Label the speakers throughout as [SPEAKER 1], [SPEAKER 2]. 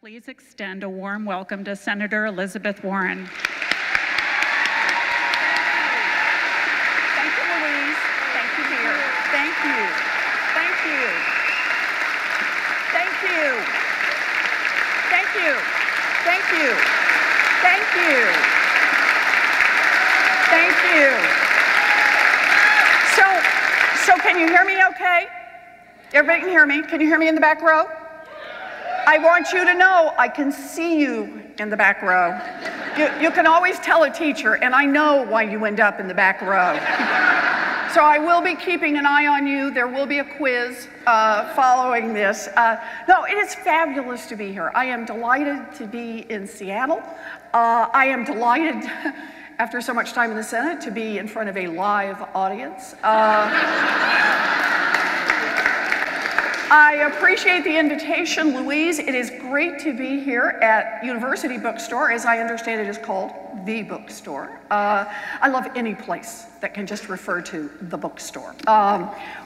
[SPEAKER 1] Please extend a warm welcome to Senator Elizabeth Warren.
[SPEAKER 2] Thank you, Louise. Thank you, dear. Thank you. Thank you. Thank you. Thank you. Thank you. Thank you. Thank you. So can you hear me okay? Everybody can hear me? Can you hear me in the back row? I want you to know I can see you in the back row. You can always tell a teacher, and I know why you end up in the back row. So I will be keeping an eye on you. There will be a quiz following this. No, it is fabulous to be here. I am delighted to be in Seattle. I am delighted, after so much time in the Senate, to be in front of a live audience. I appreciate the invitation, Louise. It is great to be here at University Bookstore, as I understand it is called, the bookstore. I love any place that can just refer to the bookstore.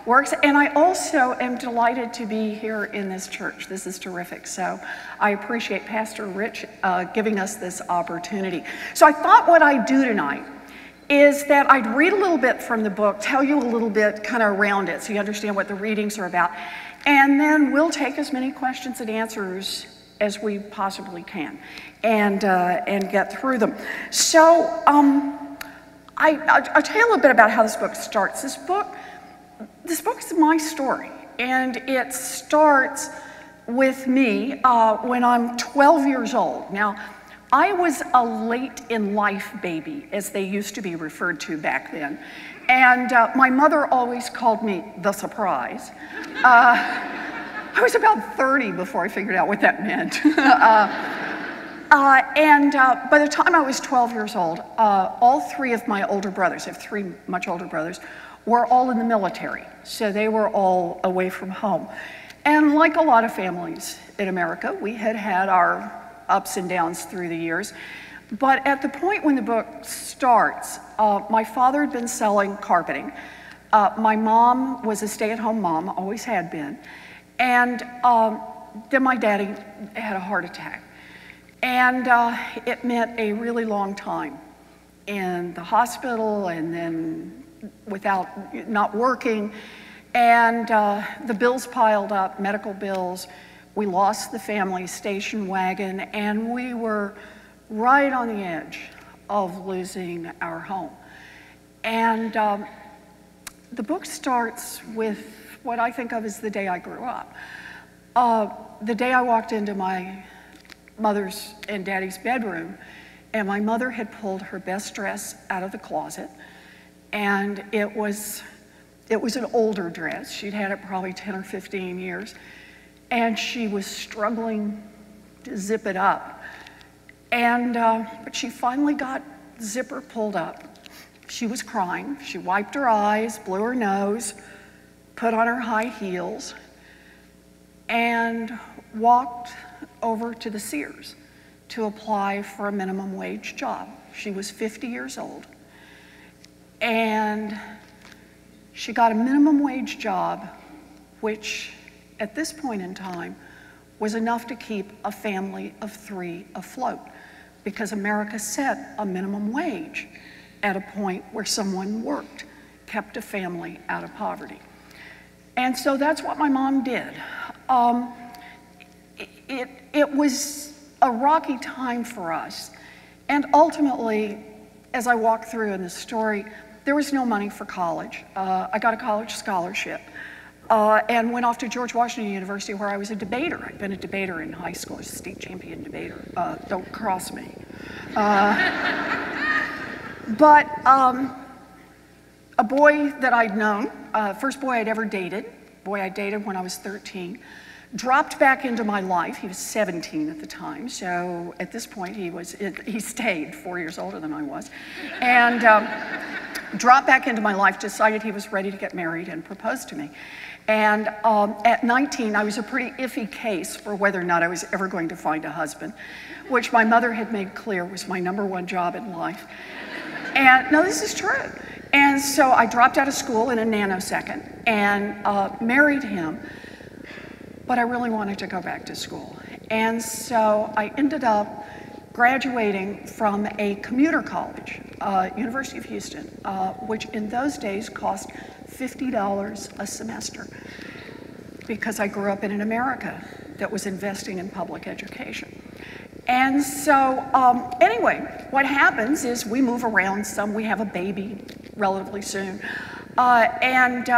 [SPEAKER 2] Works, and I also am delighted to be here in this church. This is terrific, so I appreciate Pastor Rich giving us this opportunity. So I thought what I'd do tonight is that I'd read a little bit from the book, tell you a little bit kind of around it so you understand what the readings are about. And then we'll take as many questions and answers as we possibly can and get through them. So I'll tell you a little bit about how this book starts. This book is my story, and it starts with me when I'm 12 years old. Now, I was a late in life baby, as they used to be referred to back then. And my mother always called me the surprise. I was about 30 before I figured out what that meant. And by the time I was 12 years old, all three of my older brothers, I have three much older brothers, were all in the military. So they were all away from home. And like a lot of families in America, we had had our ups and downs through the years. But at the point when the book starts, my father had been selling carpeting. My mom was a stay-at-home mom, always had been. And then my daddy had a heart attack. And it meant a really long time in the hospital and then not working. And the bills piled up, medical bills. We lost the family station wagon, and we were right on the edge of losing our home. And the book starts with what I think of as the day I grew up. The day I walked into my mother's and daddy's bedroom, and my mother had pulled her best dress out of the closet, and it was an older dress. She'd had it probably 10 or 15 years, and she was struggling to zip it up. And but she finally got the zipper pulled up. She was crying. She wiped her eyes, blew her nose, put on her high heels, and walked over to the Sears to apply for a minimum wage job. She was 50 years old. And she got a minimum wage job, which at this point in time was enough to keep a family of three afloat, because America set a minimum wage at a point where someone worked, kept a family out of poverty. And so that's what my mom did. It was a rocky time for us. And ultimately, as I walk through in this story, there was no money for college. I got a college scholarship and went off to George Washington University, where I was a debater. I'd been a debater in high school, a state champion debater. Don't cross me. But a boy that I'd known, first boy I'd ever dated, boy I dated when I was 13, dropped back into my life. He was 17 at the time, so at this point he stayed 4 years older than I was, and dropped back into my life, decided he was ready to get married, and proposed to me. And at 19, I was a pretty iffy case for whether or not I was ever going to find a husband, which my mother had made clear was my #1 job in life. And no, this is true. And so I dropped out of school in a nanosecond and married him. But I really wanted to go back to school. And so I ended up graduating from a commuter college, University of Houston, which in those days cost $50 a semester, because I grew up in an America that was investing in public education. And so anyway, what happens is we move around some, we have a baby relatively soon, and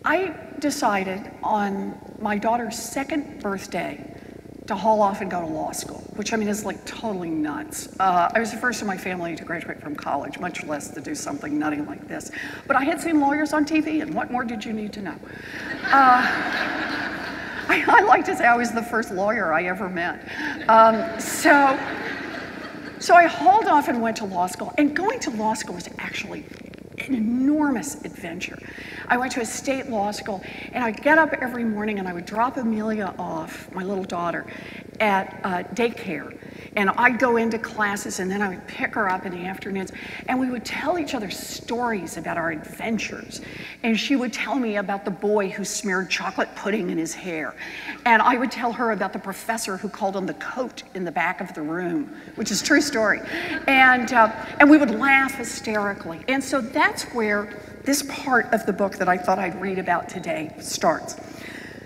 [SPEAKER 2] I decided on my daughter's second birthday to haul off and go to law school, which I mean is like totally nuts. I was the first in my family to graduate from college, much less to do something nutty like this. But I had seen lawyers on TV, and what more did you need to know? I like to say I was the first lawyer I ever met. So I hauled off and went to law school, and going to law school was actually an enormous adventure. I went to a state law school, and I'd get up every morning and I would drop Amelia off, my little daughter, at daycare. And I'd go into classes, and then I would pick her up in the afternoons, and we would tell each other stories about our adventures. And she would tell me about the boy who smeared chocolate pudding in his hair. And I would tell her about the professor who called him the coat in the back of the room, which is a true story. And we would laugh hysterically. And so that's where this part of the book that I thought I'd read about today starts.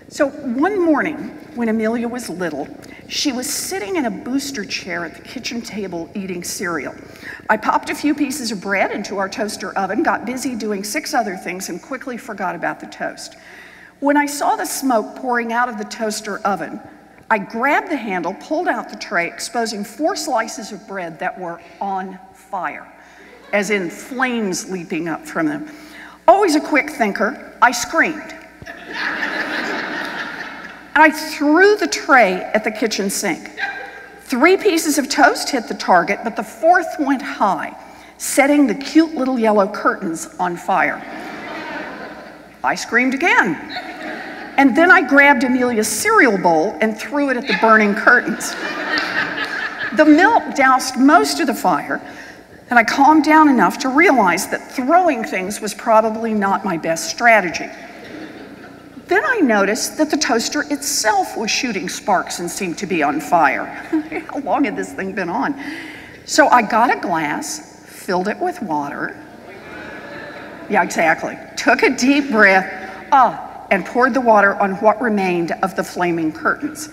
[SPEAKER 2] So one morning, when Amelia was little, she was sitting in a booster chair at the kitchen table eating cereal. I popped a few pieces of bread into our toaster oven, got busy doing 6 other things, and quickly forgot about the toast. When I saw the smoke pouring out of the toaster oven, I grabbed the handle, pulled out the tray, exposing 4 slices of bread that were on fire, as in flames leaping up from them. Always a quick thinker, I screamed. And I threw the tray at the kitchen sink. 3 pieces of toast hit the target, but the 4th went high, setting the cute little yellow curtains on fire. I screamed again. And then I grabbed Amelia's cereal bowl and threw it at the burning curtains. The milk doused most of the fire, and I calmed down enough to realize that throwing things was probably not my best strategy. Then I noticed that the toaster itself was shooting sparks and seemed to be on fire. How long had this thing been on? So I got a glass, filled it with water. Yeah, exactly. Took a deep breath, and poured the water on what remained of the flaming curtains.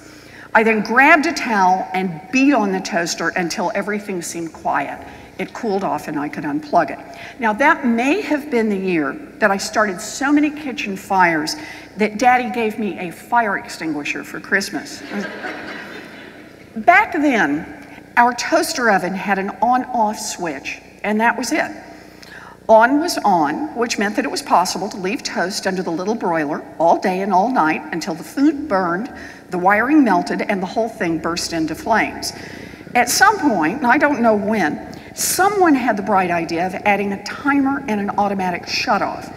[SPEAKER 2] I then grabbed a towel and beat on the toaster until everything seemed quiet. It cooled off and I could unplug it. Now that may have been the year that I started so many kitchen fires that Daddy gave me a fire extinguisher for Christmas. Back then, our toaster oven had an on-off switch, and that was it. On was on, which meant that it was possible to leave toast under the little broiler all day and all night until the food burned, the wiring melted, and the whole thing burst into flames. At some point, and I don't know when, someone had the bright idea of adding a timer and an automatic shutoff.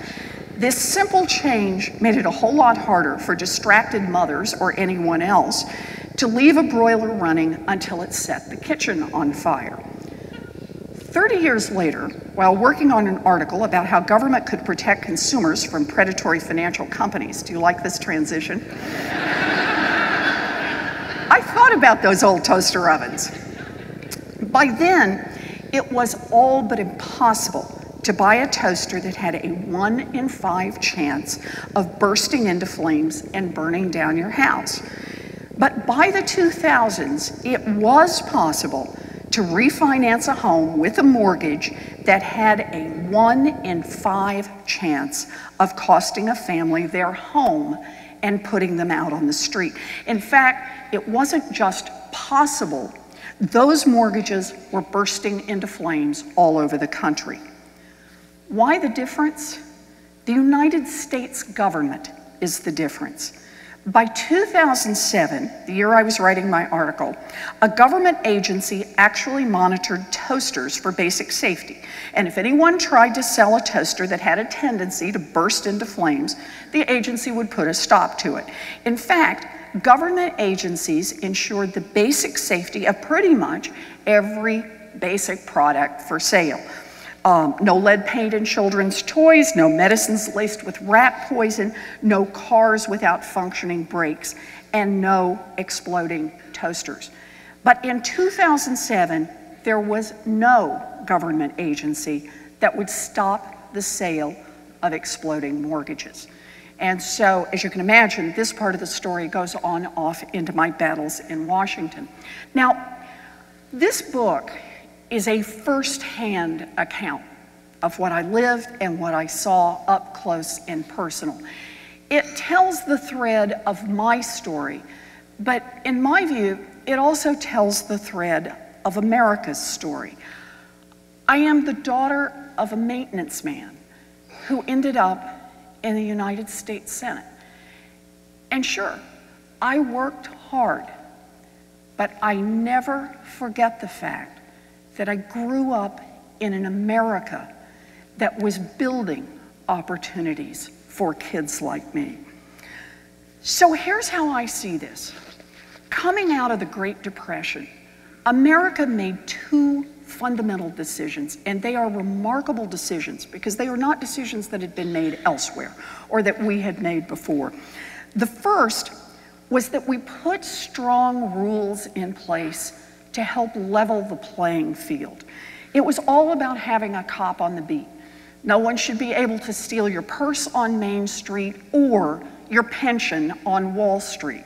[SPEAKER 2] This simple change made it a whole lot harder for distracted mothers or anyone else to leave a broiler running until it set the kitchen on fire. 30 years later, while working on an article about how government could protect consumers from predatory financial companies, do you like this transition? I thought about those old toaster ovens. By then, it was all but impossible to buy a toaster that had a 1 in 5 chance of bursting into flames and burning down your house. But by the 2000s, it was possible to refinance a home with a mortgage that had a 1 in 5 chance of costing a family their home and putting them out on the street. In fact, it wasn't just possible. Those mortgages were bursting into flames all over the country. Why the difference? The United States government is the difference. By 2007, the year I was writing my article, a government agency actually monitored toasters for basic safety. And if anyone tried to sell a toaster that had a tendency to burst into flames, the agency would put a stop to it. In fact, government agencies ensured the basic safety of pretty much every basic product for sale. No lead paint in children's toys, no medicines laced with rat poison, no cars without functioning brakes, and no exploding toasters. But in 2007, there was no government agency that would stop the sale of exploding mortgages. And so, as you can imagine, this part of the story goes on off into my battles in Washington. Now, this book is a first-hand account of what I lived and what I saw up close and personal. It tells the thread of my story, but in my view, it also tells the thread of America's story. I am the daughter of a maintenance man who ended up in the United States Senate. And sure, I worked hard, but I never forget the fact that I grew up in an America that was building opportunities for kids like me. So here's how I see this. Coming out of the Great Depression, America made two fundamental decisions, and they are remarkable decisions because they are not decisions that had been made elsewhere or that we had made before. The first was that we put strong rules in place to help level the playing field. It was all about having a cop on the beat. No one should be able to steal your purse on Main Street or your pension on Wall Street.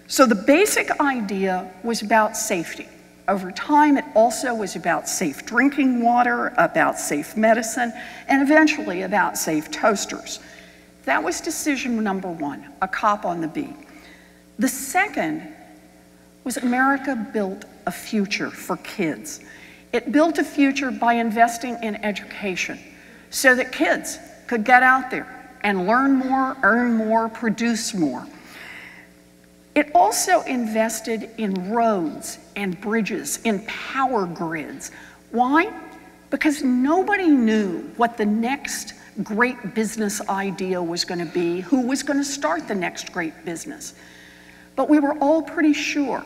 [SPEAKER 2] So the basic idea was about safety. Over time, it also was about safe drinking water, about safe medicine, and eventually about safe toasters. That was decision number one, a cop on the beat. The second was America built a future for kids. It built a future by investing in education so that kids could get out there and learn more, earn more, produce more. It also invested in roads and bridges, in power grids. Why? Because nobody knew what the next great business idea was going to be, who was going to start the next great business. But we were all pretty sure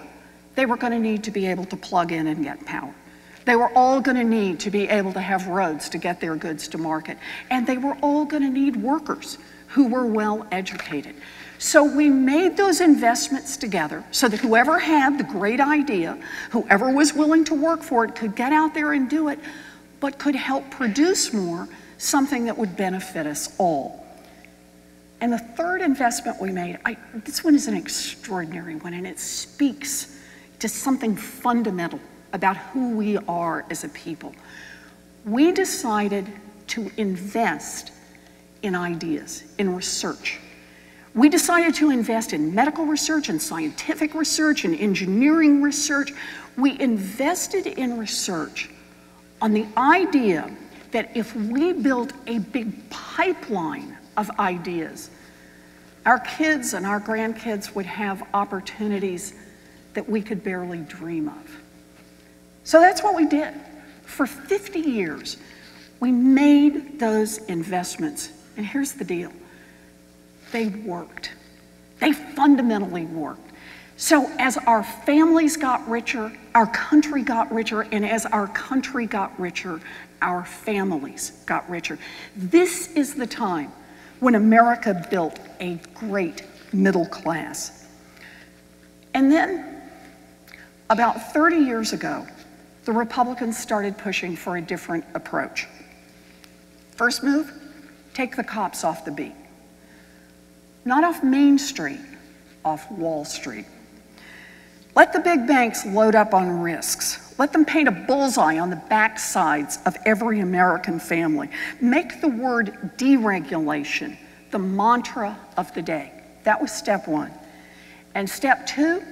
[SPEAKER 2] they were going to need to be able to plug in and get power. They were all going to need to be able to have roads to get their goods to market. And they were all going to need workers who were well educated. So we made those investments together so that whoever had the great idea, whoever was willing to work for it, could get out there and do it, but could help produce more, something that would benefit us all. And the third investment we made, this one is an extraordinary one, and it speaks to something fundamental about who we are as a people. We decided to invest in ideas, in research. We decided to invest in medical research and scientific research and engineering research. We invested in research on the idea that if we built a big pipeline of ideas, our kids and our grandkids would have opportunities that we could barely dream of. So that's what we did. For 50 years, we made those investments. And here's the deal. They worked. They fundamentally worked. So as our families got richer, our country got richer, and as our country got richer, our families got richer. This is the time when America built a great middle class. And then, about 30 years ago, the Republicans started pushing for a different approach. First move, take the cops off the beat. Not off Main Street, off Wall Street. Let the big banks load up on risks. Let them paint a bullseye on the backsides of every American family. Make the word deregulation the mantra of the day. That was step one. And step two,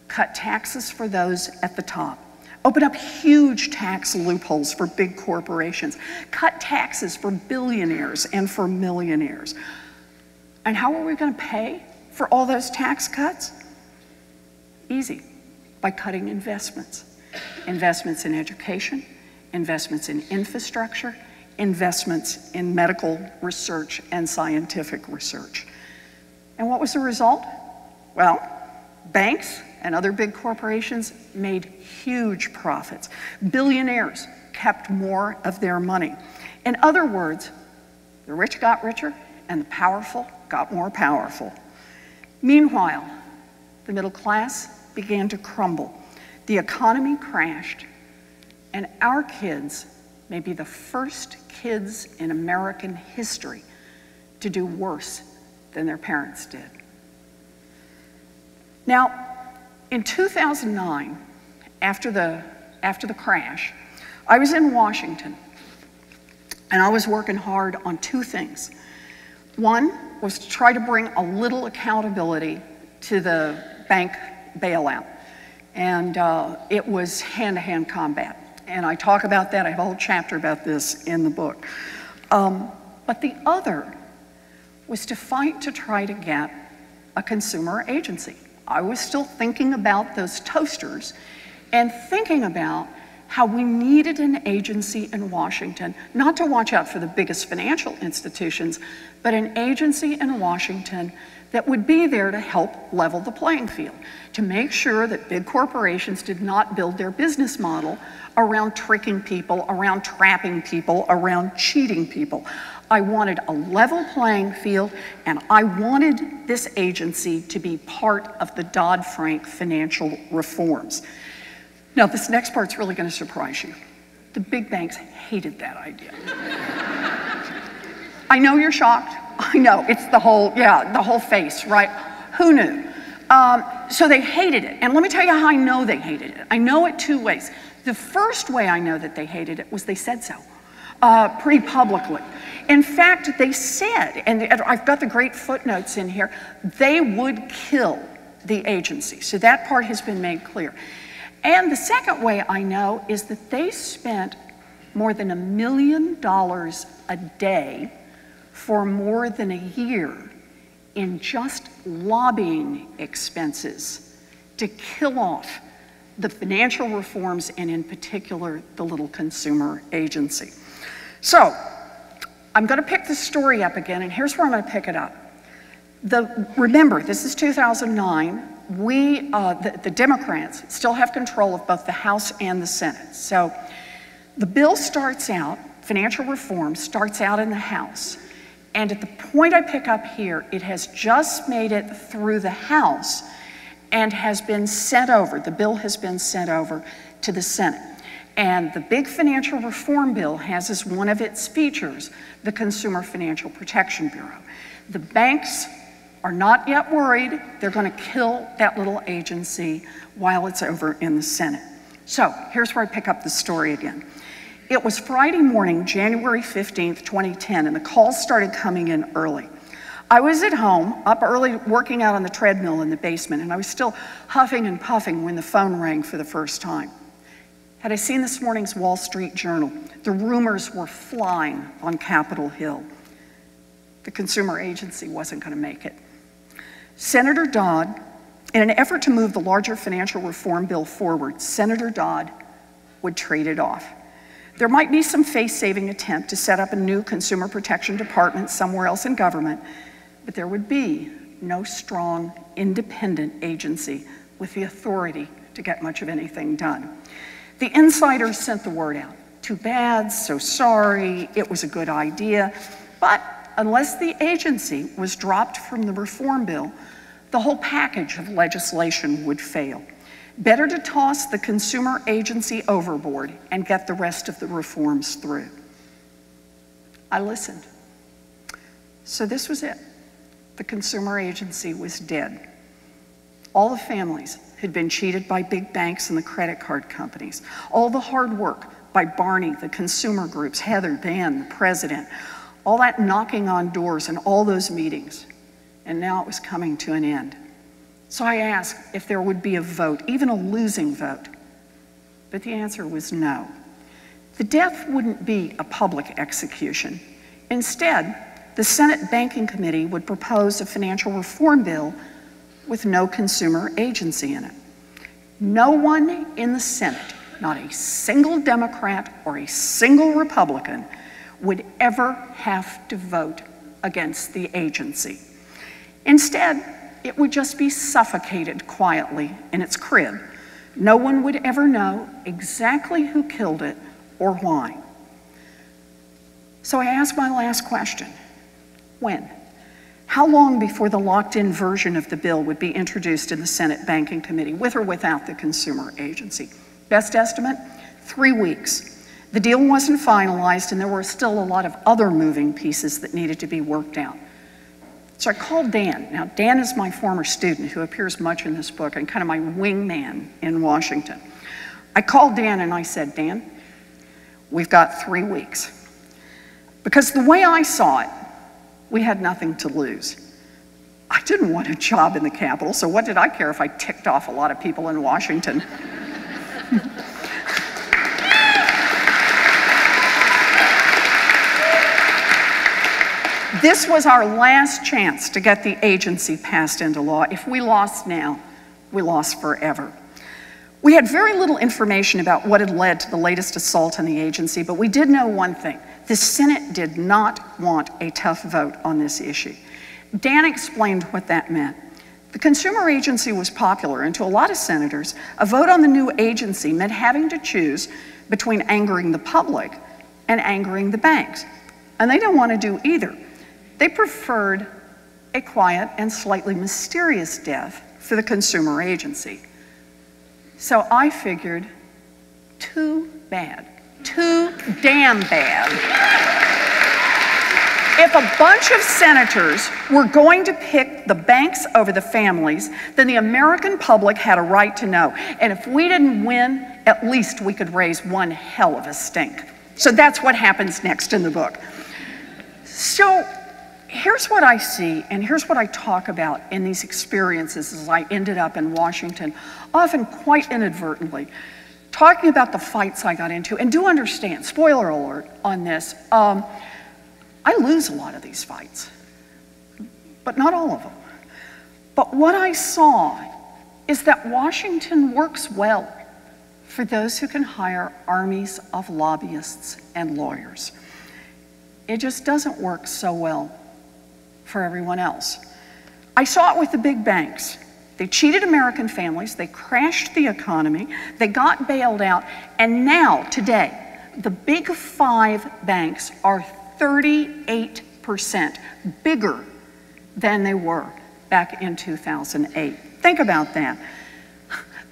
[SPEAKER 2] cut taxes for those at the top. Open up huge tax loopholes for big corporations. Cut taxes for billionaires and for millionaires. And how are we going to pay for all those tax cuts? Easy, by cutting investments. Investments in education, investments in infrastructure, investments in medical research and scientific research. And what was the result? Well, banks and other big corporations made huge profits. Billionaires kept more of their money. In other words, the rich got richer and the powerful got more powerful. Meanwhile, The middle class began to crumble. The economy crashed, and our kids may be the first kids in American history to do worse than their parents did. Now, in 2009, after the crash, I was in Washington, and I was working hard on two things. One was to try to bring a little accountability to the bank bailout, and it was hand-to-hand combat. And I talk about that, I have a whole chapter about this in the book. But the other was to fight to try to get a consumer agency. I was still thinking about those toasters and thinking about how we needed an agency in Washington, not to watch out for the biggest financial institutions, but an agency in Washington that would be there to help level the playing field, to make sure that big corporations did not build their business model around tricking people, around trapping people, around cheating people. I wanted a level playing field, and I wanted this agency to be part of the Dodd-Frank financial reforms. Now, this next part's really going to surprise you. The big banks hated that idea. I know you're shocked. I know, it's the whole face, right? Who knew? So they hated it. And let me tell you how I know they hated it. I know it two ways. The first way I know that they hated it was they said so, pretty publicly. In fact, they said, and I've got the great footnotes in here, they would kill the agency. So that part has been made clear. And the second way I know is that they spent more than $1 million a day for more than a year in just lobbying expenses to kill off the financial reforms, and in particular, the little consumer agency. So, I'm going to pick the story up again, and here's where I'm going to pick it up. Remember, this is 2009. The Democrats still have control of both the House and the Senate. So the bill starts out, financial reform starts out in the House. And at the point I pick up here, it has just made it through the House and has been sent over, the bill has been sent over to the Senate. And the big financial reform bill has as one of its features the Consumer Financial Protection Bureau. The banks are not yet worried. They're going to kill that little agency while it's over in the Senate. So here's where I pick up the story again. It was Friday morning, January 15th, 2010, and the calls started coming in early. I was at home, up early, working out on the treadmill in the basement, and I was still huffing and puffing when the phone rang for the first time. Had I seen this morning's Wall Street Journal, the rumors were flying on Capitol Hill. The consumer agency wasn't going to make it. Senator Todd, in an effort to move the larger financial reform bill forward, Senator Todd would trade it off. There might be some face-saving attempt to set up a new consumer protection department somewhere else in government, but there would be no strong, independent agency with the authority to get much of anything done. The insiders sent the word out. Too bad, so sorry, it was a good idea, but unless the agency was dropped from the reform bill, the whole package of legislation would fail. Better to toss the consumer agency overboard and get the rest of the reforms through. I listened. So this was it. The consumer agency was dead. All the families had been cheated by big banks and the credit card companies. All the hard work by Barney, the consumer groups, Heather, Dan, the president, all that knocking on doors and all those meetings. And now it was coming to an end. So I asked if there would be a vote, even a losing vote. But the answer was no. The death wouldn't be a public execution. Instead, the Senate Banking Committee would propose a financial reform bill with no consumer agency in it. No one in the Senate, not a single Democrat or a single Republican, would ever have to vote against the agency. Instead, it would just be suffocated quietly in its crib. No one would ever know exactly who killed it or why. So I asked my last question: when? How long before the locked-in version of the bill would be introduced in the Senate Banking Committee, with or without the consumer agency? Best estimate, 3 weeks. The deal wasn't finalized, and there were still a lot of other moving pieces that needed to be worked out. So I called Dan. Now, Dan is my former student who appears much in this book and kind of my wingman in Washington. I called Dan and I said, Dan, we've got 3 weeks. Because the way I saw it, we had nothing to lose. I didn't want a job in the Capitol, so what did I care if I ticked off a lot of people in Washington? This was our last chance to get the agency passed into law. If we lost now, we lost forever. We had very little information about what had led to the latest assault on the agency, but we did know one thing. The Senate did not want a tough vote on this issue. Dan explained what that meant. The consumer agency was popular, and to a lot of senators, a vote on the new agency meant having to choose between angering the public and angering the banks. And they didn't want to do either. They preferred a quiet and slightly mysterious death for the consumer agency. So I figured, too bad, too damn bad. If a bunch of senators were going to pick the banks over the families, then the American public had a right to know. And if we didn't win, at least we could raise one hell of a stink. So that's what happens next in the book. So here's what I see, and here's what I talk about in these experiences as I ended up in Washington, often quite inadvertently, talking about the fights I got into. And do understand, spoiler alert on this, I lose a lot of these fights, but not all of them. But what I saw is that Washington works well for those who can hire armies of lobbyists and lawyers. It just doesn't work so well for everyone else. I saw it with the big banks. They cheated American families, they crashed the economy, they got bailed out, and now, today, the big 5 banks are 38% bigger than they were back in 2008. Think about that.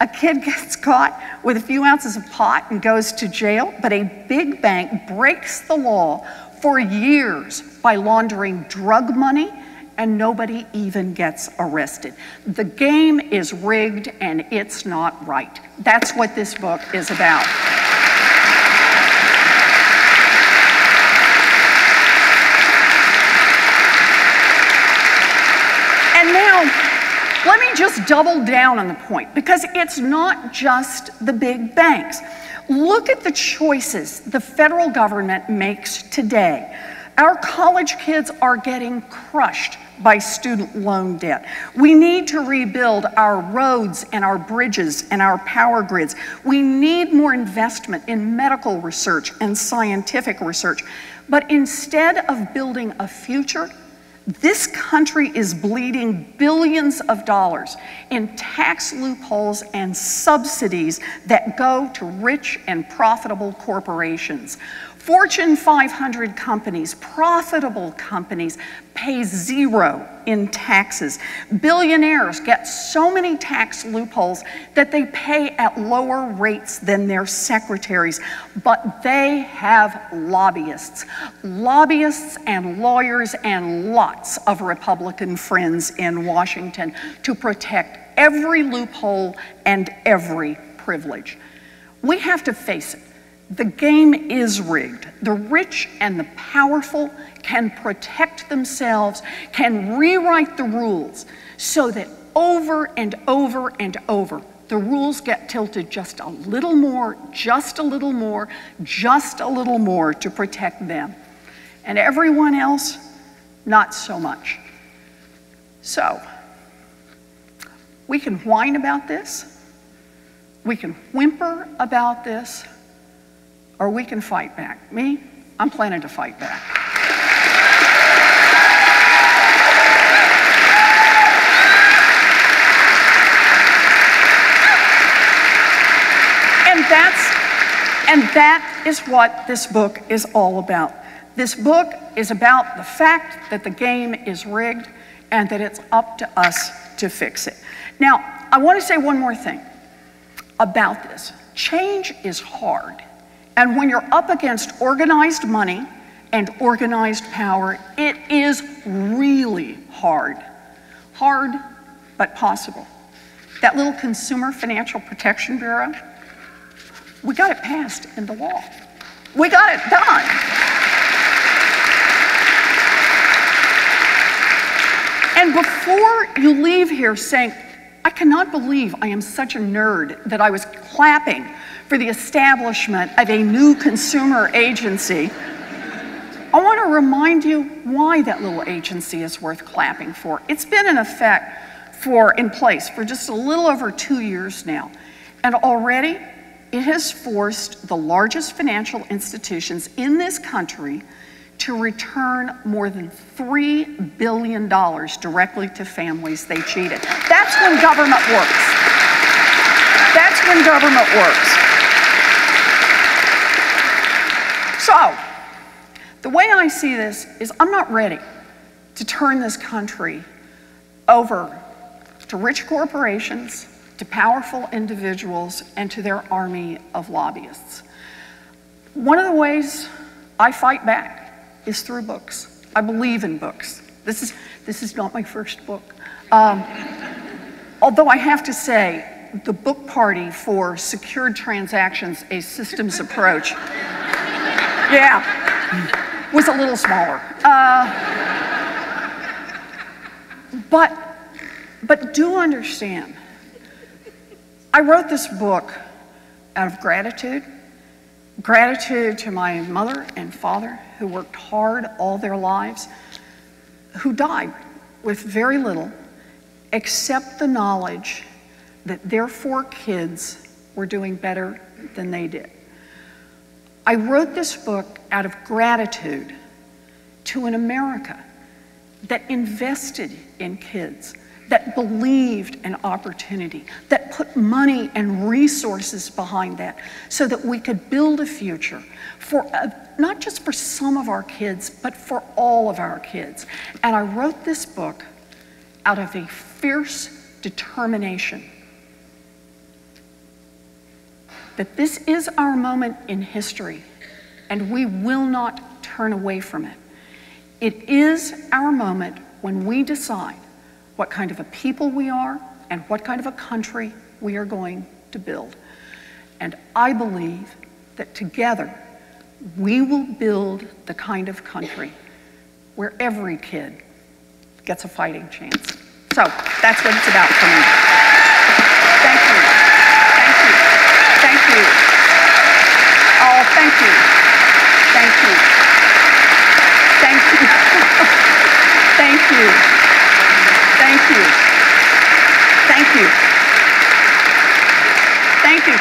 [SPEAKER 2] A kid gets caught with a few ounces of pot and goes to jail, but a big bank breaks the law for years by laundering drug money, and nobody even gets arrested. The game is rigged and it's not right. That's what this book is about. And now, let me just double down on the point, because it's not just the big banks. Look at the choices the federal government makes today. Our college kids are getting crushed by student loan debt. We need to rebuild our roads and our bridges and our power grids. We need more investment in medical research and scientific research. But instead of building a future, this country is bleeding billions of dollars in tax loopholes and subsidies that go to rich and profitable corporations. Fortune 500 companies, profitable companies, pay zero in taxes. Billionaires get so many tax loopholes that they pay at lower rates than their secretaries, but they have lobbyists. Lobbyists and lawyers and lots of Republican friends in Washington to protect every loophole and every privilege. We have to face it. The game is rigged. The rich and the powerful can protect themselves, can rewrite the rules so that over and over and over, the rules get tilted just a little more, just a little more, just a little more to protect them. And everyone else, not so much. So, we can whine about this, we can whimper about this, or we can fight back. Me, I'm planning to fight back. And that is what this book is all about. This book is about the fact that the game is rigged, and that it's up to us to fix it. Now, I want to say one more thing about this. Change is hard, and when you're up against organized money and organized power, it is really hard. Hard, but possible. That little Consumer Financial Protection Bureau, we got it passed into law. We got it done. And before you leave here saying, I cannot believe I am such a nerd that I was clapping for the establishment of a new consumer agency, I want to remind you why that little agency is worth clapping for. It's been in effect in place for just a little over 2 years now. And already it has forced the largest financial institutions in this country to return more than $3 billion directly to families they cheated. That's when government works. That's when government works. So, the way I see this is I'm not ready to turn this country over to rich corporations, to powerful individuals, and to their army of lobbyists. One of the ways I fight back is through books. I believe in books. This is not my first book. Although I have to say, the book party for Secured Transactions, a Systems Approach, yeah, was a little smaller. But do understand, I wrote this book out of gratitude. Gratitude to my mother and father who worked hard all their lives, who died with very little except the knowledge that their 4 kids were doing better than they did. I wrote this book out of gratitude to an America that invested in kids, that believed in opportunity, that put money and resources behind that so that we could build a future for not just for some of our kids, but for all of our kids. And I wrote this book out of a fierce determination that this is our moment in history, and we will not turn away from it. It is our moment when we decide what kind of a people we are and what kind of a country we are going to build. And I believe that together we will build the kind of country where every kid gets a fighting chance. So that's what it's about for me. Thank you. Thank you. Thank you. Oh, thank you. Thank you. Thank you. Thank you. Thank you. Thank you. Thank you.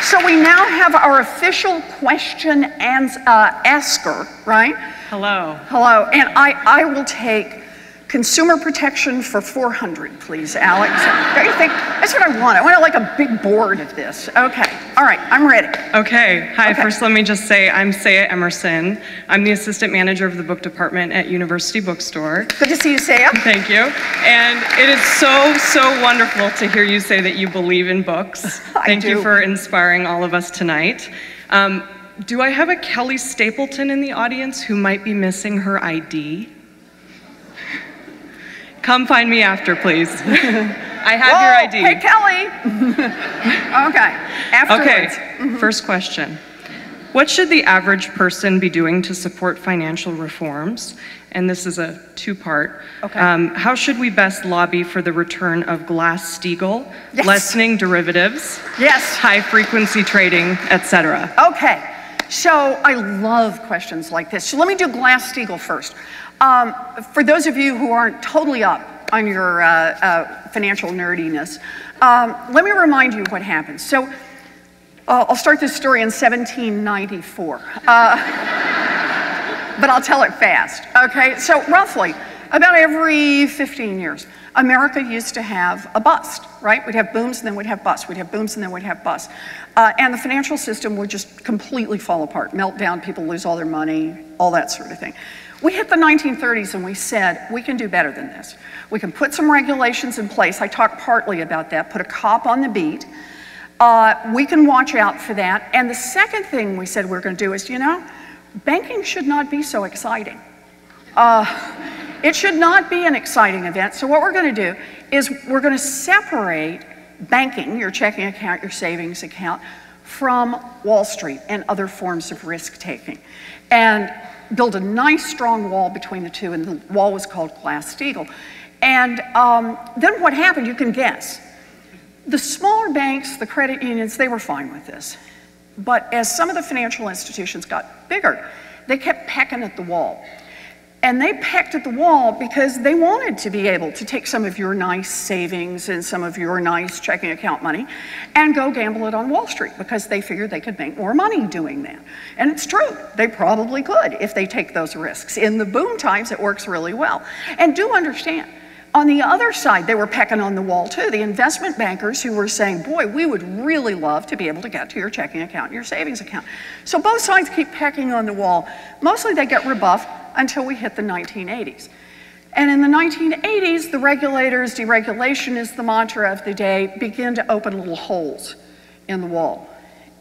[SPEAKER 2] So we now have our official question and asker, right?
[SPEAKER 1] Hello.
[SPEAKER 2] Hello. And I will take consumer protection for 400, please, Alex. Don't you think? That's what I want. I want like a big board of this. Okay. All right. I'm ready.
[SPEAKER 3] Okay. Hi.
[SPEAKER 2] Okay.
[SPEAKER 3] First, let me just say I'm Saya Emerson. I'm the assistant manager of the book department at University Bookstore.
[SPEAKER 2] Good to see you, Saya.
[SPEAKER 3] Thank you. And it is so wonderful to hear you say that you believe in books. Thank you for inspiring all of us tonight. Do I have a Kelly Stapleton in the audience who might be missing her ID? Come find me after, please. I have your ID.
[SPEAKER 2] Hey, Kelly. Okay. Afterwards.
[SPEAKER 3] Okay. First question. What should the average person be doing to support financial reforms? And this is a 2-part.
[SPEAKER 2] Okay.
[SPEAKER 3] How should we best lobby for the return of Glass-Steagall,
[SPEAKER 2] Yes.
[SPEAKER 3] lessening derivatives,
[SPEAKER 2] Yes.
[SPEAKER 3] high-frequency trading, etc.?
[SPEAKER 2] Okay. So I love questions like this. So let me do Glass-Steagall first. For those of you who aren't totally up on your financial nerdiness, let me remind you what happened. So I'll start this story in 1794, but I'll tell it fast, okay? So roughly, About every 15 years. America used to have a bust, right? We'd have booms and then we'd have busts. We'd have booms and then we'd have busts. And the financial system would just completely fall apart, melt down, people lose all their money, all that sort of thing. We hit the 1930s and we said, we can do better than this. We can put some regulations in place. I talked partly about that, put a cop on the beat. We can watch out for that. And the second thing we said we're going to do is, you know, banking should not be so exciting. It should not be an exciting event. So what we're going to do is we're going to separate banking, your checking account, your savings account, from Wall Street and other forms of risk taking, and build a nice strong wall between the two. And the wall was called Glass-Steagall. And then what happened, you can guess. The smaller banks, the credit unions, they were fine with this. But as some of the financial institutions got bigger, they kept pecking at the wall. And they pecked at the wall because they wanted to be able to take some of your nice savings and some of your nice checking account money and go gamble it on Wall Street, because they figured they could make more money doing that. And it's true, they probably could if they take those risks. In the boom times, it works really well. And do understand, on the other side, they were pecking on the wall too. The investment bankers who were saying, boy, we would really love to be able to get to your checking account and your savings account. So both sides keep pecking on the wall. Mostly they get rebuffed until we hit the 1980s. And in the 1980s, the regulators, deregulation is the mantra of the day, begin to open little holes in the wall.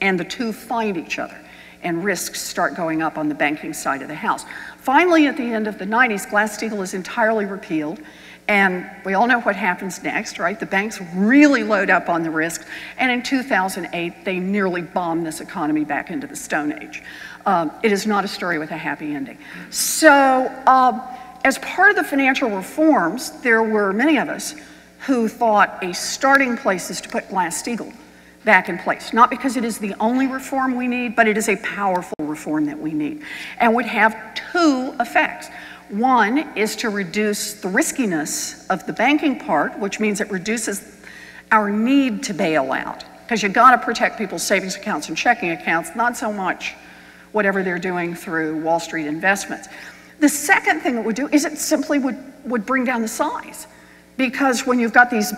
[SPEAKER 2] And the two find each other. And risks start going up on the banking side of the house. Finally, at the end of the 90s, Glass-Steagall is entirely repealed. And we all know what happens next, right? The banks really load up on the risk. And in 2008, they nearly bombed this economy back into the Stone Age. It is not a story with a happy ending. So as part of the financial reforms, there were many of us who thought a starting place is to put Glass-Steagall back in place. Not because it is the only reform we need, but it is a powerful reform that we need. And would have two effects. One is to reduce the riskiness of the banking part, which means it reduces our need to bail out, because you've got to protect people's savings accounts and checking accounts, not so much whatever they're doing through Wall Street investments. The second thing it would do is it simply would bring down the size, because when you've got these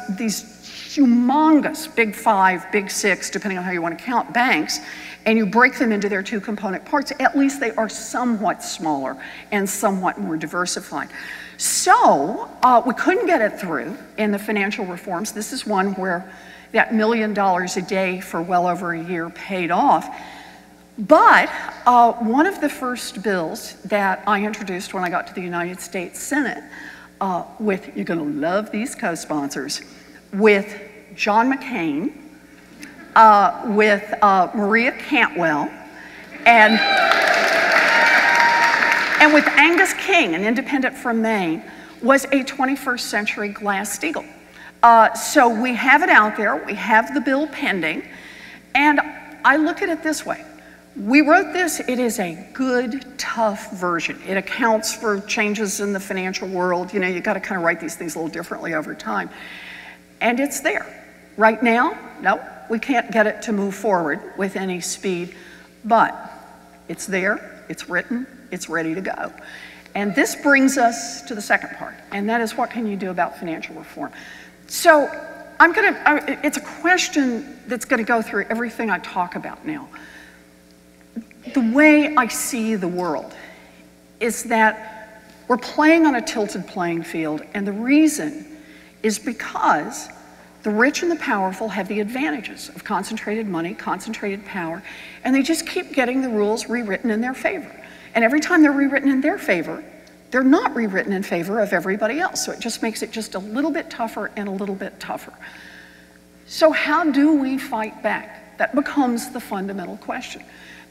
[SPEAKER 2] humongous big five, big six, depending on how you want to count, banks, and you break them into their two component parts, at least they are somewhat smaller and somewhat more diversified. So we couldn't get it through in the financial reforms. This is one where that $1 million a day for well over a year paid off. But one of the first bills that I introduced when I got to the United States Senate with, you're gonna love these co-sponsors, with John McCain, with Maria Cantwell, and with Angus King, an independent from Maine, was a 21st century Glass-Steagall. So we have it out there, we have the bill pending, and I look at it this way. We wrote this, it is a good, tough version. It accounts for changes in the financial world. You know, you gotta kind of write these things a little differently over time. And it's there. Right now, no, we can't get it to move forward with any speed, but it's there, it's written, it's ready to go. And this brings us to the second part, and that is, what can you do about financial reform? So it's a question that's gonna go through everything I talk about now. The way I see the world is that we're playing on a tilted playing field, and the reason is because the rich and the powerful have the advantages of concentrated money, concentrated power, and they just keep getting the rules rewritten in their favor. And every time they're rewritten in their favor, they're not rewritten in favor of everybody else. So it just makes it just a little bit tougher and a little bit tougher. So how do we fight back? That becomes the fundamental question.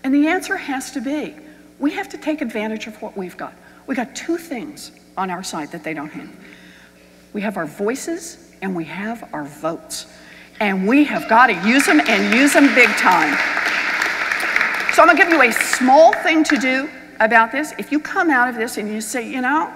[SPEAKER 2] And the answer has to be, we have to take advantage of what we've got. We got two things on our side that they don't have. We have our voices and we have our votes. And we have got to use them, and use them big time. So I'm gonna give you a small thing to do about this. If you come out of this and you say, you know,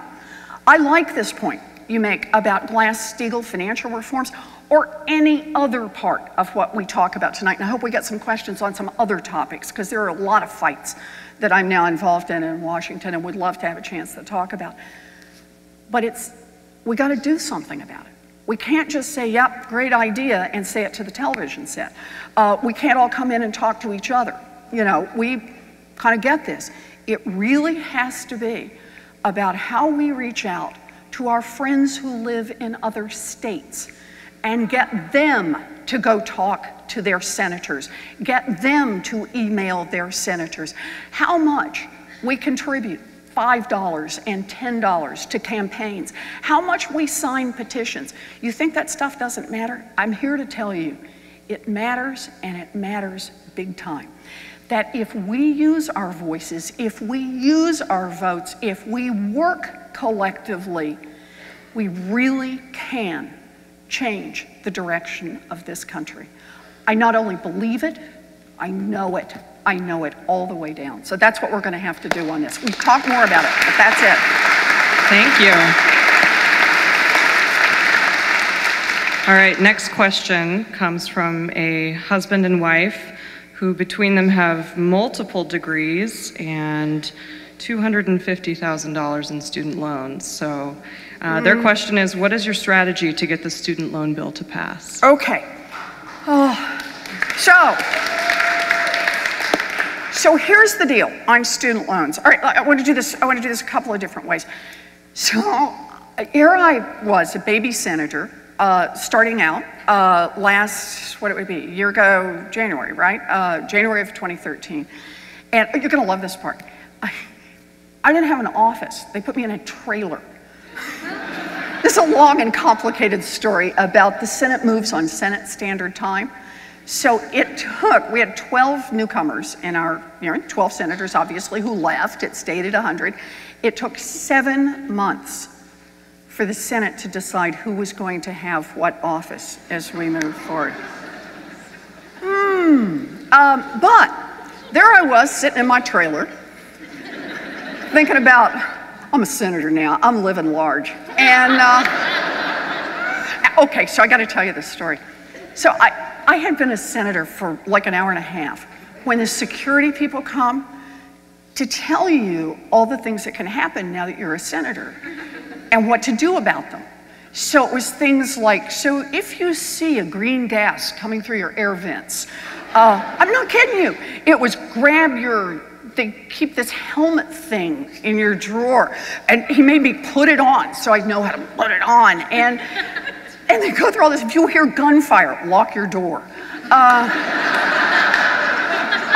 [SPEAKER 2] I like this point you make about Glass-Steagall financial reforms, or any other part of what we talk about tonight. And I hope we get some questions on some other topics, because there are a lot of fights that I'm now involved in Washington and would love to have a chance to talk about. but we got to do something about it. We can't just say, yep, great idea, and say it to the television set. We can't all come in and talk to each other. You know, we kind of get this. It really has to be about how we reach out to our friends who live in other states and get them to go talk to their senators, get them to email their senators. How much we contribute, $5 and $10 to campaigns, how much we sign petitions. You think that stuff doesn't matter? I'm here to tell you, it matters, and it matters big time. That if we use our voices, if we use our votes, if we work collectively, we really can change the direction of this country. I not only believe it, I know it. I know it all the way down. So that's what we're going to have to do on this. We talk more about it, but that's it.
[SPEAKER 3] Thank you. All right, next question comes from a husband and wife who between them have multiple degrees and $250,000 in student loans. So their question is, what is your strategy to get the student loan bill to pass?
[SPEAKER 2] Okay. So here's the deal on student loans. All right, I want to do this a couple of different ways. So here I was, a baby senator, starting out last, what it would be, a year ago, January, right? January of 2013. And you're gonna love this part. I didn't have an office. They put me in a trailer. This is a long and complicated story about the Senate moves on Senate Standard Time. So we had 12 newcomers in our, 12 senators, obviously, who left. It stayed at 100. It took 7 months for the Senate to decide who was going to have what office as we move forward. But there I was, sitting in my trailer, thinking about, I'm a senator now, I'm living large. And, okay, so I gotta tell you this story. So I had been a senator for like an hour and a half. When the security people come to tell you all the things that can happen now that you're a senator and what to do about them. So it was things like, so if you see a green gas coming through your air vents, I'm not kidding you, it was they keep this helmet thing in your drawer, and he made me put it on so I'd know how to put it on. And they go through all this. If you hear gunfire, lock your door. I'm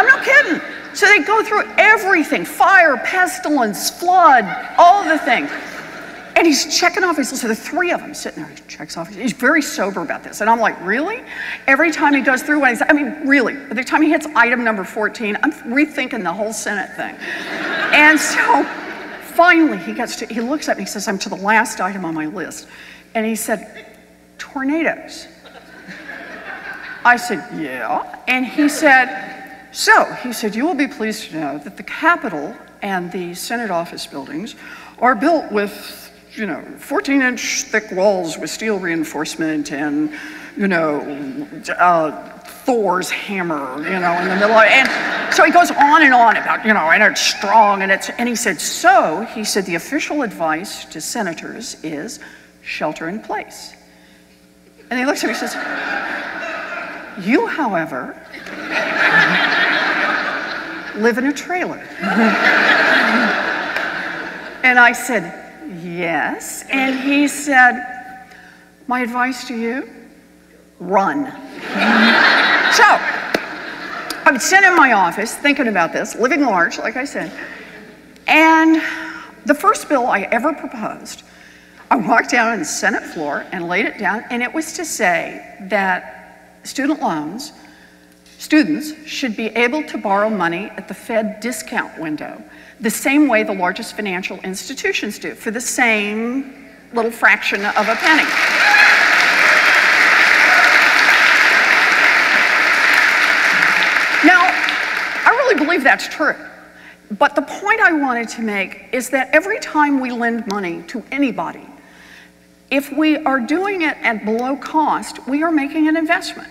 [SPEAKER 2] not kidding. So they go through everything, fire, pestilence, flood, all the things. And he's checking off his list. So the three of them sitting there, he checks off. He's very sober about this. And I'm like, really? Every time he goes through one, really, by the time he hits item number 14, I'm rethinking the whole Senate thing. And so finally he looks at me, he says, I'm to the last item on my list. And he said, tornadoes. I said, yeah. And he said, you will be pleased to know that the Capitol and the Senate office buildings are built with 14-inch thick walls with steel reinforcement and, Thor's hammer, in the middle of it. And so he goes on and on about, and it's strong, and he said, the official advice to senators is shelter in place. And he looks at me and says, you, however, live in a trailer. And I said, yes. And he said, my advice to you, run. So I'm sitting in my office thinking about this, living large, like I said. And the first bill I ever proposed, I walked down on the Senate floor and laid it down, and it was to say that students should be able to borrow money at the Fed discount window, the same way the largest financial institutions do, for the same little fraction of a penny. Now, I really believe that's true. But the point I wanted to make is that every time we lend money to anybody, if we are doing it at below cost, we are making an investment.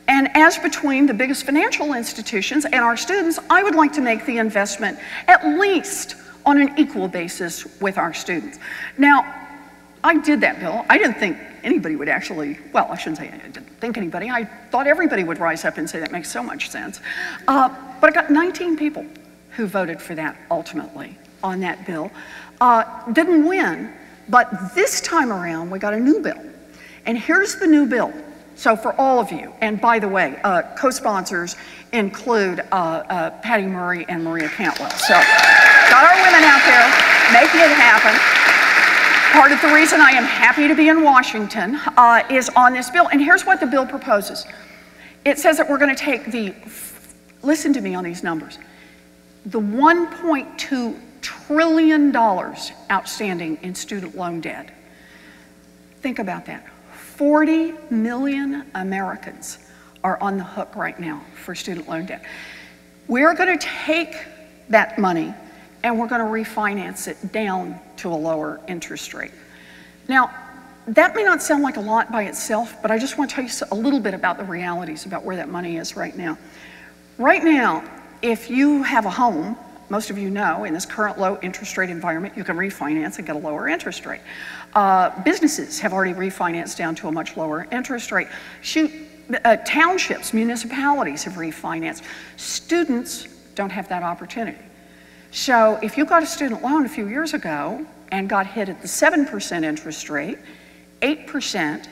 [SPEAKER 2] And as between the biggest financial institutions and our students, I would like to make the investment at least on an equal basis with our students. Now, I did that bill. I didn't think anybody would actually, well, I shouldn't say I didn't think anybody. I thought everybody would rise up and say that makes so much sense. But I got 19 people who voted for that ultimately on that bill. Didn't win, but this time around we got a new bill. And here's the new bill. So for all of you, and by the way, co-sponsors include Patty Murray and Maria Cantwell. So got our women out there making it happen. Part of the reason I am happy to be in Washington is on this bill. And here's what the bill proposes. It says that we're going to take listen to me on these numbers, the $1.2 trillion outstanding in student loan debt. Think about that. 40 million Americans are on the hook right now for student loan debt. We're going to take that money and we're going to refinance it down to a lower interest rate. Now, that may not sound like a lot by itself, but I just want to tell you a little bit about the realities about where that money is right now. Right now, if you have a home, most of you know, in this current low interest rate environment, you can refinance and get a lower interest rate. Businesses have already refinanced down to a much lower interest rate. Townships, municipalities have refinanced. Students don't have that opportunity. So if you got a student loan a few years ago and got hit at the 7% interest rate, 8%,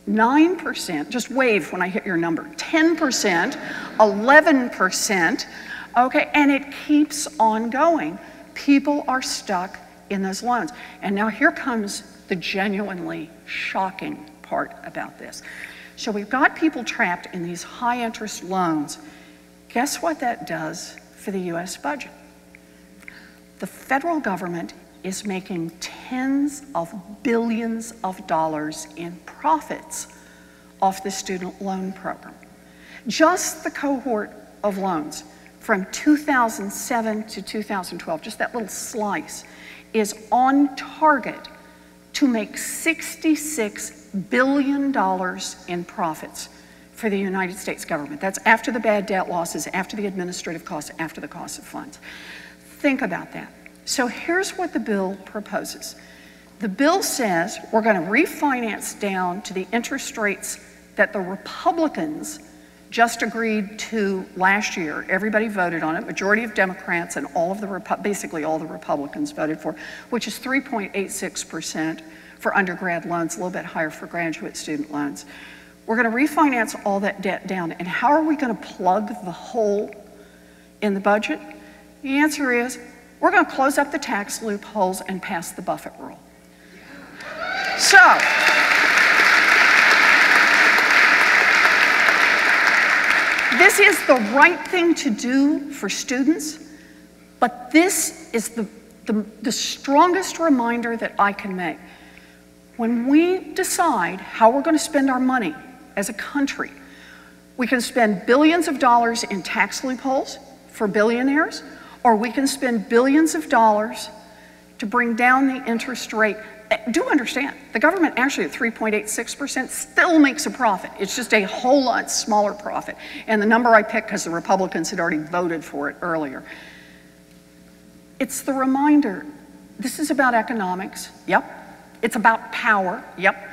[SPEAKER 2] 9%, just wave when I hit your number, 10%, 11%, okay, and it keeps on going. People are stuck in those loans. And now here comes the genuinely shocking part about this. So we've got people trapped in these high interest loans. Guess what that does for the US budget? The federal government is making tens of billions of dollars in profits off the student loan program. Just the cohort of loans from 2007 to 2012, just that little slice, is on target to make $66 billion in profits for the United States government. That's after the bad debt losses, after the administrative costs, after the cost of funds. Think about that. So here's what the bill proposes. The bill says we're going to refinance down to the interest rates that the Republicans just agreed to last year. Everybody voted on it. Majority of Democrats and all of the basically all the Republicans voted for, which is 3.86% for undergrad loans, a little bit higher for graduate student loans. We're going to refinance all that debt down. And how are we going to plug the hole in the budget? The answer is we're going to close up the tax loopholes and pass the Buffett rule. So, this is the right thing to do for students, but this is the strongest reminder that I can make. When we decide how we're going to spend our money as a country, we can spend billions of dollars in tax loopholes for billionaires, or we can spend billions of dollars to bring down the interest rate. Do understand, the government actually at 3.86% still makes a profit. It's just a whole lot smaller profit. And the number I picked because the Republicans had already voted for it earlier. It's the reminder, this is about economics, yep. It's about power, yep.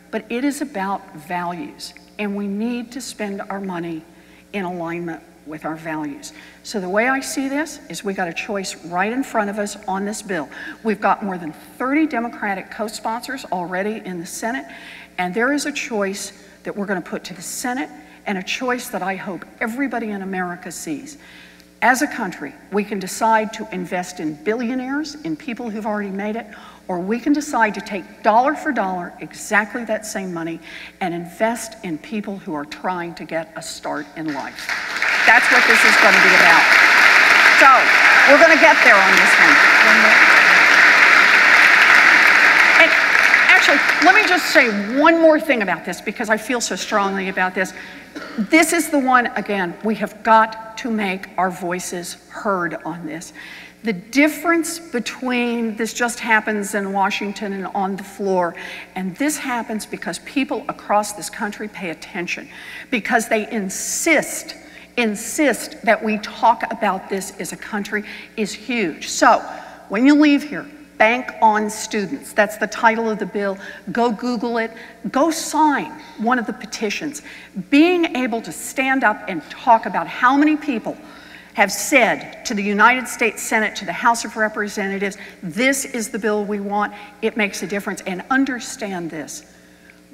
[SPEAKER 2] But it is about values. And we need to spend our money in alignment with our values. So the way I see this is we got a choice right in front of us on this bill. We've got more than 30 Democratic co-sponsors already in the Senate, and there is a choice that we're going to put to the Senate, and a choice that I hope everybody in America sees. As a country, we can decide to invest in billionaires, in people who've already made it, or we can decide to take dollar for dollar exactly that same money and invest in people who are trying to get a start in life. That's what this is going to be about. So, we're going to get there on this one. And actually, let me just say one more thing about this because I feel so strongly about this. This is the one, again, we have got to make our voices heard on this. The difference between this just happens in Washington and on the floor, and this happens because people across this country pay attention, because they insist that we talk about this as a country is huge. So when you leave here, Bank on Students. That's the title of the bill. Go Google it. Go sign one of the petitions. Being able to stand up and talk about how many people have said to the United States Senate, to the House of Representatives, this is the bill we want, it makes a difference. And understand this.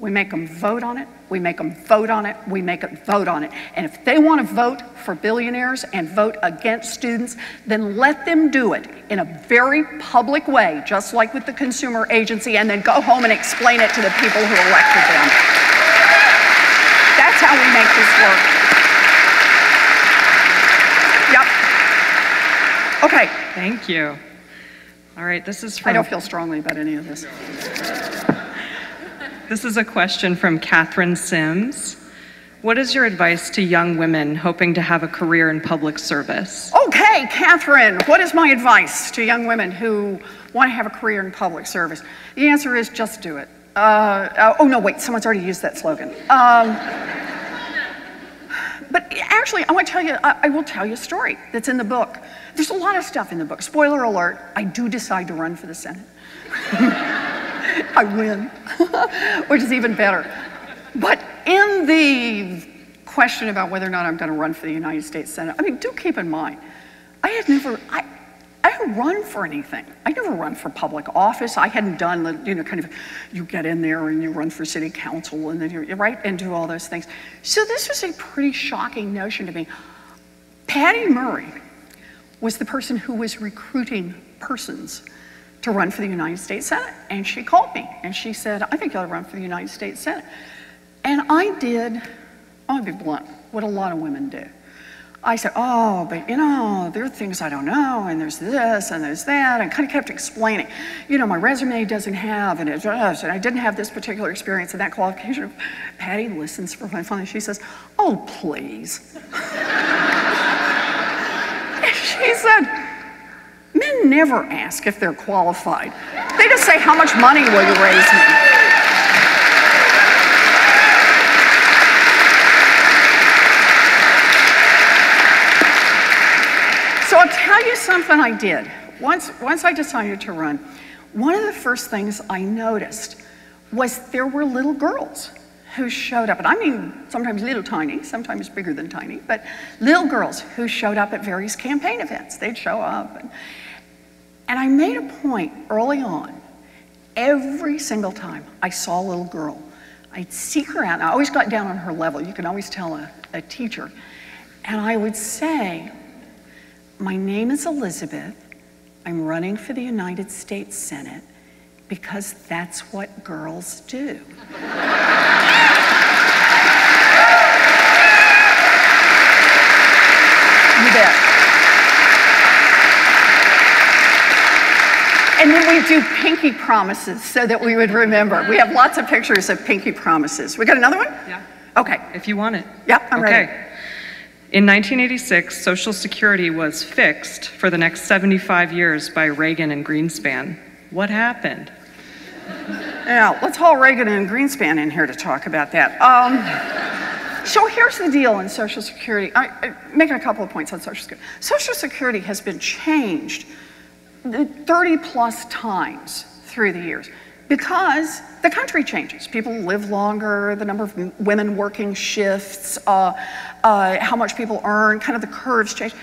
[SPEAKER 2] We make them vote on it, we make them vote on it, we make them vote on it. And if they want to vote for billionaires and vote against students, then let them do it in a very public way, just like with the consumer agency, and then go home and explain it to the people who elected them. That's how we make this work. Yep. Okay.
[SPEAKER 3] Thank you. All right, this is from...
[SPEAKER 2] I don't feel strongly about any of this.
[SPEAKER 3] This is a question from Catherine Sims. What is your advice to young women hoping to have a career in public service?
[SPEAKER 2] Okay, Catherine, what is my advice to young women who want to have a career in public service? The answer is just do it. Oh no, wait, someone's already used that slogan. But actually, I want to tell you, I will tell you a story that's in the book. There's a lot of stuff in the book. Spoiler alert, I do decide to run for the Senate. I win, which is even better. But in the question about whether or not I'm going to run for the United States Senate, I mean, do keep in mind, I hadn't run for anything. I never run for public office. I hadn't done the, kind of, you get in there and you run for city council and then you're right and do all those things. So this was a pretty shocking notion to me. Patty Murray was the person who was recruiting persons to run for the United States Senate. And she called me and she said, I think you ought to run for the United States Senate. And I did, I'll be blunt, what a lot of women do. I said, oh, but there are things I don't know, and there's this and there's that, and kind of kept explaining. My resume doesn't have, and it does, and I didn't have this particular experience and that qualification. Patty listens for my phone and she says, oh, please. And she said, men never ask if they're qualified. They just say, how much money will you raise me? So I'll tell you something I did. Once I decided to run, one of the first things I noticed was there were little girls who showed up, and I mean sometimes little tiny, sometimes bigger than tiny, but little girls who showed up at various campaign events. They'd show up. And I made a point early on, every single time I saw a little girl, I'd seek her out, and I always got down on her level. You can always tell a teacher. And I would say, my name is Elizabeth. I'm running for the United States Senate because that's what girls do. You bet. And then we do pinky promises so that we would remember. We have lots of pictures of pinky promises. We got another one?
[SPEAKER 3] Yeah.
[SPEAKER 2] Okay.
[SPEAKER 3] If you want it.
[SPEAKER 2] Yep, I'm ready.
[SPEAKER 3] In 1986, Social Security was fixed for the next 75 years by Reagan and Greenspan. What happened?
[SPEAKER 2] Yeah, let's haul Reagan and Greenspan in here to talk about that. So here's the deal in Social Security. I make a couple of points on Social Security. Social Security has been changed 30 plus times through the years because the country changes. People live longer, the number of women working shifts, how much people earn, kind of the curves change.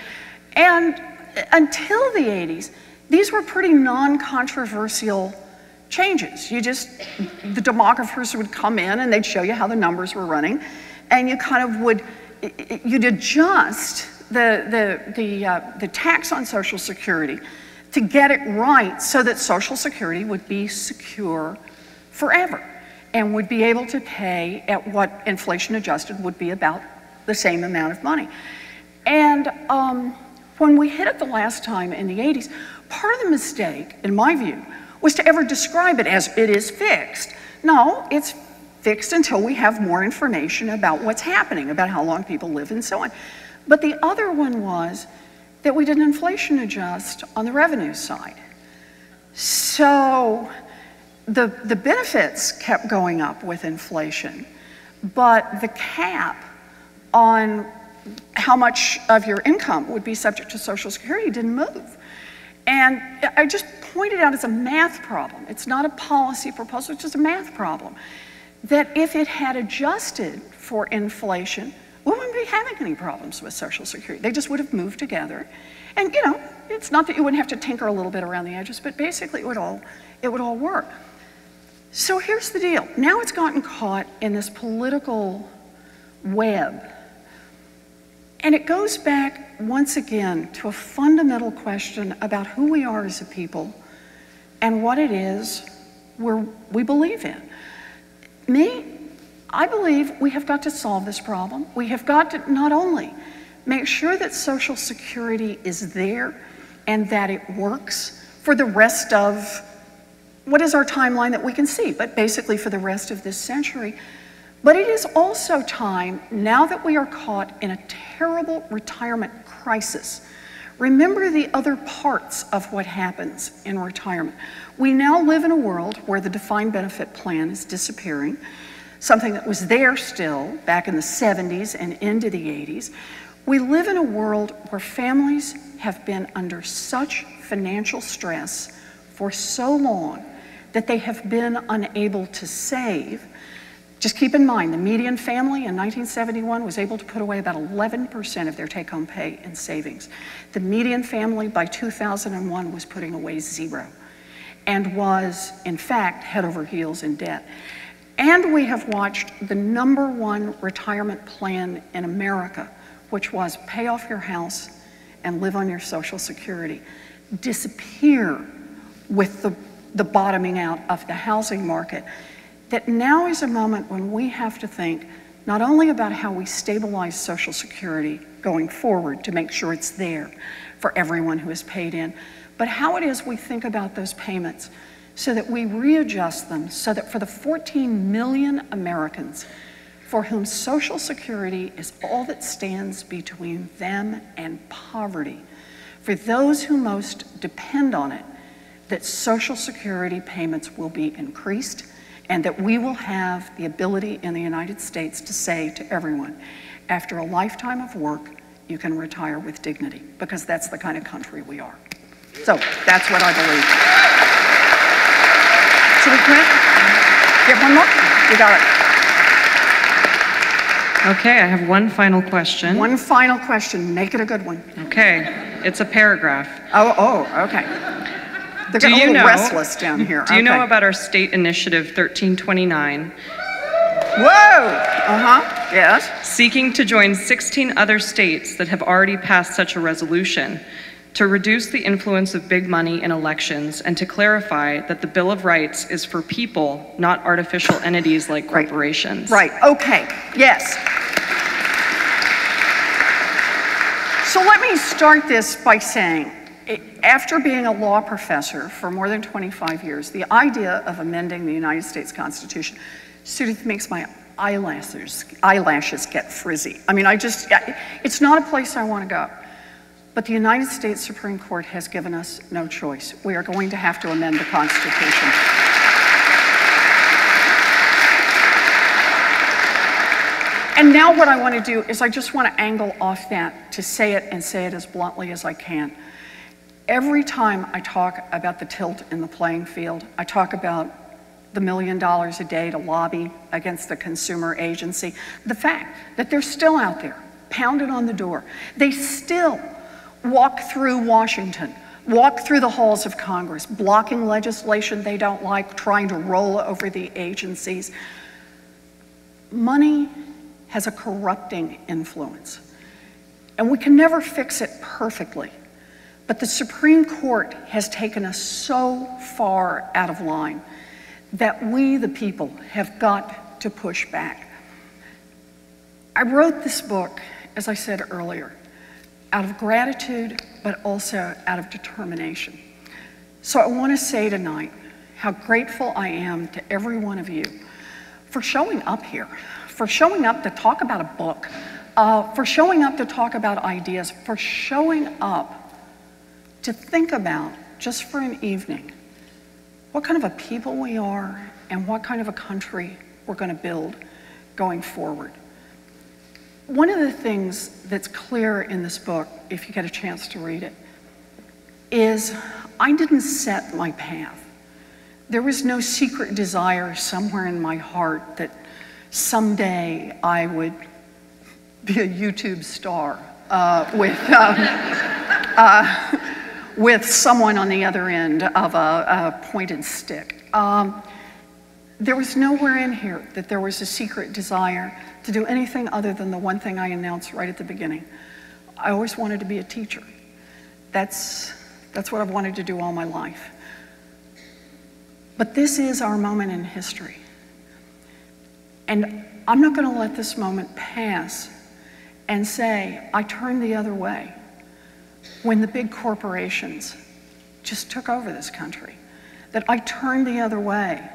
[SPEAKER 2] And until the 80s, these were pretty non-controversial changes. The demographers would come in and they'd show you how the numbers were running, and you kind of you'd adjust the tax on Social Security to get it right so that Social Security would be secure forever and would be able to pay at what inflation adjusted would be about the same amount of money. And when we hit it the last time in the 80s, part of the mistake, in my view, was to ever describe it as it is fixed. No, it's fixed until we have more information about what's happening, about how long people live and so on. But the other one was that we didn't inflation adjust on the revenue side. So the benefits kept going up with inflation, but the cap on how much of your income would be subject to Social Security didn't move. And I just pointed out it's a math problem. It's not a policy proposal, it's just a math problem. That if it had adjusted for inflation, we wouldn't be having any problems with Social Security. They just would have moved together. And you know, it's not that you wouldn't have to tinker a little bit around the edges, but basically it would all work. So here's the deal. Now it's gotten caught in this political web. And it goes back once again to a fundamental question about who we are as a people and what it is we believe in. I believe we have got to solve this problem. We have got to not only make sure that Social Security is there and that it works for the rest of what is our timeline that we can see, but basically for the rest of this century. But it is also time, now that we are caught in a terrible retirement crisis, remember the other parts of what happens in retirement. We now live in a world where the defined benefit plan is disappearing, something that was there still back in the 70s and into the 80s. We live in a world where families have been under such financial stress for so long that they have been unable to save. Just keep in mind, the median family in 1971 was able to put away about 11% of their take-home pay in savings. The median family by 2001 was putting away 0 and was, in fact, head over heels in debt. And we have watched the #1 retirement plan in America, which was pay off your house and live on your Social Security, disappear with the bottoming out of the housing market. That now is a moment when we have to think not only about how we stabilize Social Security going forward to make sure it's there for everyone who has paid in, but how it is we think about those payments so that we readjust them so that for the 14 million Americans for whom Social Security is all that stands between them and poverty, for those who most depend on it, that Social Security payments will be increased and that we will have the ability in the United States to say to everyone, after a lifetime of work, you can retire with dignity, because that's the kind of country we are. So that's what I believe. Should we quit? Get one more? You got it.
[SPEAKER 3] Okay, I have one final question.
[SPEAKER 2] One final question. Make it a good one.
[SPEAKER 3] Okay, it's a paragraph.
[SPEAKER 2] Oh, okay. They're getting a little restless down here.
[SPEAKER 3] Do you know about our state initiative 1329?
[SPEAKER 2] Whoa! Yes.
[SPEAKER 3] Seeking to join 16 other states that have already passed such a resolution to reduce the influence of big money in elections and to clarify that the Bill of Rights is for people, not artificial entities like corporations.
[SPEAKER 2] Right, okay, yes. So let me start this by saying, after being a law professor for more than 25 years, the idea of amending the United States Constitution sort of makes my eyelashes get frizzy. I mean, it's not a place I want to go. But the United States Supreme Court has given us no choice. We are going to have to amend the Constitution. And now what I want to do is I just want to angle off that to say it and say it as bluntly as I can. Every time I talk about the tilt in the playing field, I talk about the $1 million a day to lobby against the consumer agency, the fact that they're still out there, pounded on the door. They still walk through Washington, walk through the halls of Congress, blocking legislation they don't like, trying to roll over the agencies. Money has a corrupting influence, and we can never fix it perfectly. But the Supreme Court has taken us so far out of line that we, the people, have got to push back. I wrote this book, as I said earlier, out of gratitude, but also out of determination. So I want to say tonight how grateful I am to every one of you for showing up here, for showing up to talk about a book, for showing up to talk about ideas, for showing up to think about, just for an evening, what kind of a people we are and what kind of a country we're going to build going forward. One of the things that's clear in this book, if you get a chance to read it, is I didn't set my path. There was no secret desire somewhere in my heart that someday I would be a YouTube star with someone on the other end of a pointed stick. There was nowhere in here that there was a secret desire to do anything other than the one thing I announced right at the beginning. I always wanted to be a teacher. That's what I've wanted to do all my life. But this is our moment in history. And I'm not going to let this moment pass and say, I turned the other way when the big corporations just took over this country. That I turned the other way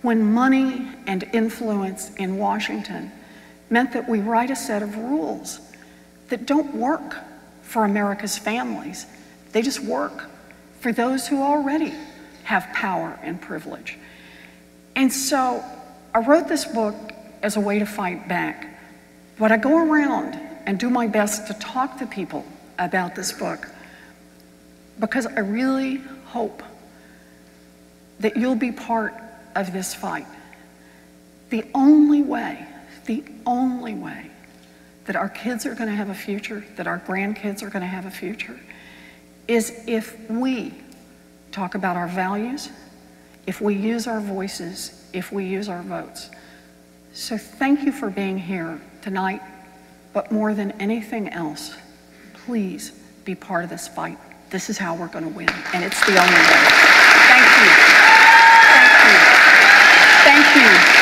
[SPEAKER 2] when money and influence in Washington meant that we write a set of rules that don't work for America's families. They just work for those who already have power and privilege. And so I wrote this book as a way to fight back. But I go around and do my best to talk to people about this book because I really hope that you'll be part of this fight. The only way that our kids are going to have a future, that our grandkids are going to have a future, is if we talk about our values, if we use our voices, if we use our votes. So thank you for being here tonight, but more than anything else, please be part of this fight. This is how we're going to win, and it's the only way. Thank you. Thank you. Thank you.